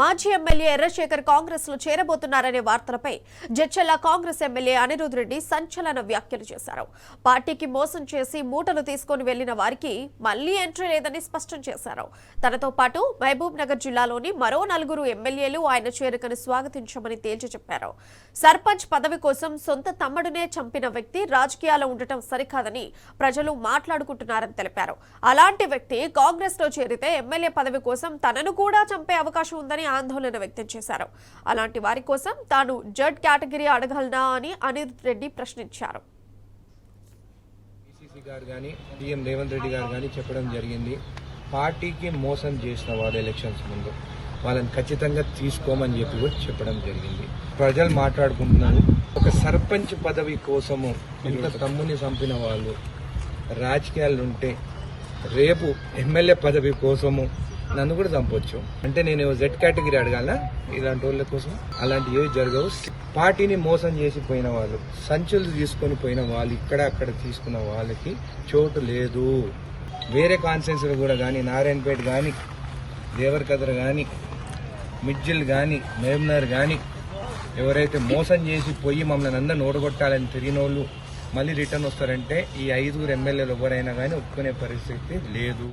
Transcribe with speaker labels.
Speaker 1: మాజీ ఎమ్మెల్యే ఎర్రశేఖర్ కాంగ్రెస్ లో చేరబోతున్నారనే వార్తలపై జడ్చర్ల కాంగ్రెస్ ఎమ్మెల్యే అనిరుద్ రెడ్డి సంచలన వ్యాఖ్యలు చేశారు. పార్టీకి మోసం చేసి మూటలు తీసుకుని వెళ్లిన వారికి మళ్లీ ఎంట్రీ లేదని స్పష్టం చేశారు. తనతో పాటు మహబూబ్ నగర్ జిల్లాలోని మరో 4 ఎమ్మెల్యేలు ఆయన చేరికను స్వాగతించమని తేల్చి చెప్పారు. సర్పంచ్ పదవి కోసం సొంత తమ్ముడునే చంపిన వ్యక్తి రాజకీయాల్లో ఉండటం సరికాదని ప్రజలు మాట్లాడుకుంటున్నారని తెలిపారు. అలాంటి వ్యక్తి కాంగ్రెస్ లో చేరితే ఎమ్మెల్యే పదవి కోసం తనను కూడా చంపే అవకాశం ఉందని ఆందోళన వ్యక్తం చేశారు. అలాంటి వారి కోసం తాను జడ్ కేటగిరీ అడగలనా అని అనిరుద్ రెడ్డి ప్రశ్నించారు.
Speaker 2: పిసిసి గారు గాని సీఎం రేవంత్ రెడ్డి గారు గాని చెప్పడం జరిగింది, పార్టీకి మోసం చేసిన వాళ్ళు ఎలక్షన్స్ ముందు వాళ్ళని ఖచ్చితంగా తీసుకోమని చెప్పి కూడా చెప్పడం జరిగింది. ప్రజలు మాట్లాడుకుంటున్నారు, ఒక సర్పంచ్ పదవి కోసము ఇంత తమ్ముని చంపిన వాళ్ళు రాజకీయాలు ఉంటే రేపు ఎమ్మెల్యే పదవి కోసము నన్ను కూడా చంపొచ్చు అంటే నేను జెడ్ కేటగిరీ అడగాల? ఇలాంటి వాళ్ళ కోసం అలాంటి ఏవి జరగవు. పార్టీని మోసం చేసి పోయిన వాళ్ళు, సంచులు తీసుకొని పోయిన వాళ్ళు, ఇక్కడ అక్కడ తీసుకున్న వాళ్ళకి చోటు లేదు. వేరే కాన్స్టిట్యున్సీలు కూడా కానీ, నారాయణపేట కానీ, దేవరకద్ర కానీ, మిడ్జిల్ కానీ, మేమ్నర్ కానీ ఎవరైతే మోసం చేసి పోయి మమ్మల్ని అందరిని ఓడగొట్టాలని తిరిగిన వాళ్ళు మళ్ళీ రిటర్న్ వస్తారంటే ఈ 5 ఎమ్మెల్యేలు ఎవరైనా కానీ ఒప్పుకునే పరిస్థితి లేదు.